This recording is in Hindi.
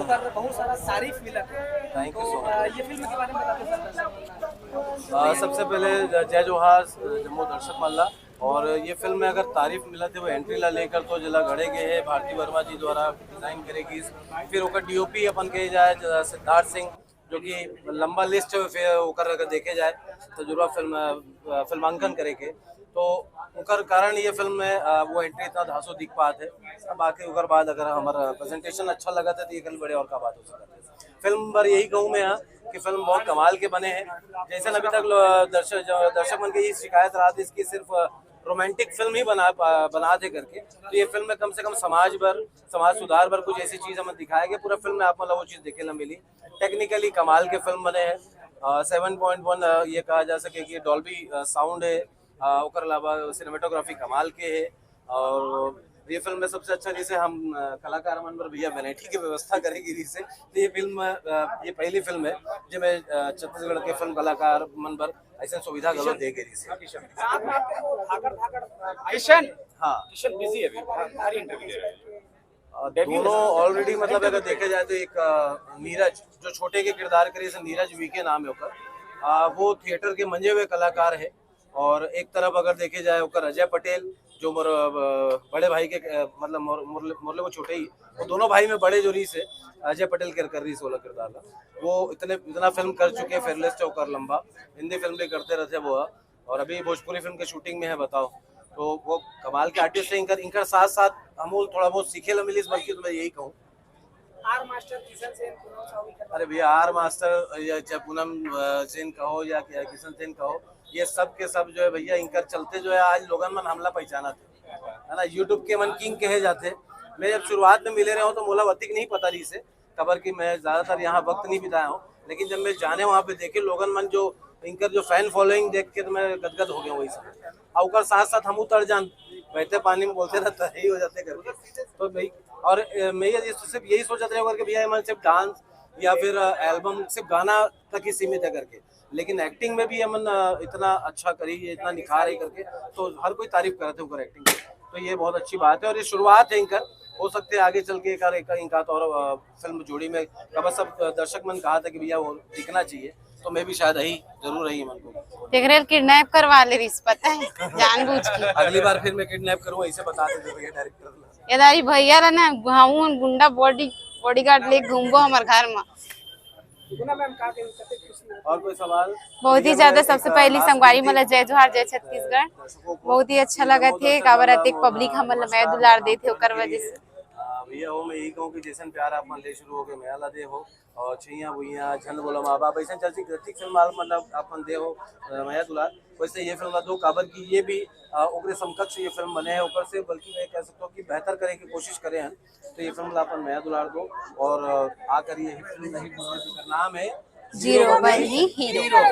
उधर बहुत सारा तारीफ मिला था। थैंक यू सो तो ये फिल्म के बारे में बताते सबसे पहले जय जोहार जम्मू दर्शक मल्ला। और ये फिल्म में अगर तारीफ मिला थे वो एंट्री ला लेकर तो जिला घड़े गए है भारती वर्मा जी द्वारा डिजाइन करेगी। फिर ओकर डीओपी अपन कहे जाए सिद्धार्थ सिंह, जो कि लंबा लिस्ट फिर ओकर अगर देखे जाए तो जुर्वा फिल्मांकन करेंगे तो ओकर कारण ये फिल्म में वो एंट्री इतना धांसो दिख पाते है। बाकी ओकर बाद अगर हमारा प्रेजेंटेशन अच्छा लगा था तो ये कल बड़े और का बात हो सकता है। फिल्म पर यही कहूँ मैं कि फिल्म बहुत कमाल के बने हैं। जैसे अभी तक दर्शक मन की ये शिकायत रहा थी इसकी सिर्फ रोमांटिक फिल्म ही बना थे करके, तो ये फिल्म में कम से कम समाज सुधार पर कुछ ऐसी चीज हमें दिखाया गया। पूरा फिल्म में आप मतलब वो चीज देखे ला मिली। टेक्निकली कमाल के फिल्म बने हैं। 7.1 ये कहा जा सके कि डॉल्बी साउंड है। ओकर अलावा सिनेमेटोग्राफी कमाल के है। और ये फिल्म में सबसे अच्छा जैसे हम कलाकार मन पर भैया वैरायटी की व्यवस्था करेगी जिससे तो ये फिल्म ये पहली फिल्म है जो मैं छत्तीसगढ़ के फिल्म कलाकार मन पर ऐसा सुविधा गलत देगी किशन। हाँ किशन बिजी है अभी, भारी इंटरव्यू दे रहे हैं। दोनों ऑलरेडी मतलब अगर देखे जाए तो एक नीरज जो छोटे के किरदार करे से नीरज वीके नाम है ओकर, वो थिएटर के मंजे हुए कलाकार है। और एक तरफ अगर देखे जाए ओकर अजय पटेल जो मोर बड़े भाई के मतलब मुरले को छोटे ही वो दोनों भाई में बड़े जोरी से अजय पटेल कर रही सोलह किरदार था। वो इतना फिल्म कर चुके हैं फेयरलेस चौकर लंबा, हिंदी फिल्म भी करते रहते वो। और अभी भोजपुरी फिल्म के शूटिंग में है बताओ, तो वो कमाल के आर्टिस्ट है। इनकर साथ साथ हम थोड़ा बहुत सीखे ला मिली, बल्कि तो मैं यही कहूँ आर मास्टर किशन सेन, पूनम साहू का। अरे भैया आर मास्टर या चाहे पूनम सेन कहो या किशन सेन कहो, ये सब के सब जो है भैया इनकर चलते जो है आज लोगन मन हमला पहचाना थे, है ना। यूट्यूब के मन किंग कहे जाते। मैं जब शुरुआत में मिले रहे हूँ तो मोला वतिक नहीं पता रही से खबर की, मैं ज्यादातर यहाँ वक्त नहीं बिताया हूँ। लेकिन जब मैं जाने वहाँ पे देखे लोगन मन जो इनकर जो फैन फॉलोइंग देख के तो मैं गदगद हो गया वही समय। और साथ साथ हम उतर जान बहते पानी में बोलते रहता ही हो जाते करके तो भाई। और मैं ये सिर्फ यही सोच रहे होगा कि भैया मन सिर्फ डांस या फिर एल्बम सिर्फ गाना तक ही सीमित है करके, लेकिन एक्टिंग में भी अमन इतना अच्छा करी है, इतना निखार है करके, तो हर कोई तारीफ करते ऊपर एक्टिंग की। तो ये बहुत अच्छी बात है और ये शुरुआत है इनकर। हो सकते है आगे चल के इनका तो और फिल्म जोड़ी में कब सब दर्शक मन कहा था कि भैया वो दिखना चाहिए, तो मैं भी शायद जरूर रही मन को देख रहे किडनैप करवा ले रही पता है जानबूझ के। अगली बार फिर मैं किडनैप करूँ ऐसे बता देते भैया डायरेक्टर। ये भैया रहा ना गुंडा बॉडीगार्ड ले घूमबो हमारे घर में। और कोई सवाल? बहुत ही ज्यादा सबसे पहली संगवारी मतलब जय जोहार जय छत्तीसगढ़। बहुत ही अच्छा लगा थे काबर पब्लिक हम मैं दुलार दे थे ओकर वजह से। भैया हो मैं यही कहूँ कि जैसन प्यार आप मन ले शुरू हो गए मैं ला दे हो और छैया बुइया झंड बोलो माँ बाप ऐसा चलती गतिक फिल्म मतलब आप मन दे हो मैं दुलार। वैसे ये फिल्म दो काबर की ये भी ओकरे समकक्ष ये फिल्म बने हैं ऊपर से, बल्कि मैं कह सकता हूँ कि बेहतर करे की कोशिश करे हैं। तो ये फिल्म अपन मैं दुलार दो और आकर ये फिल्म नाम है 0 1 हीरो।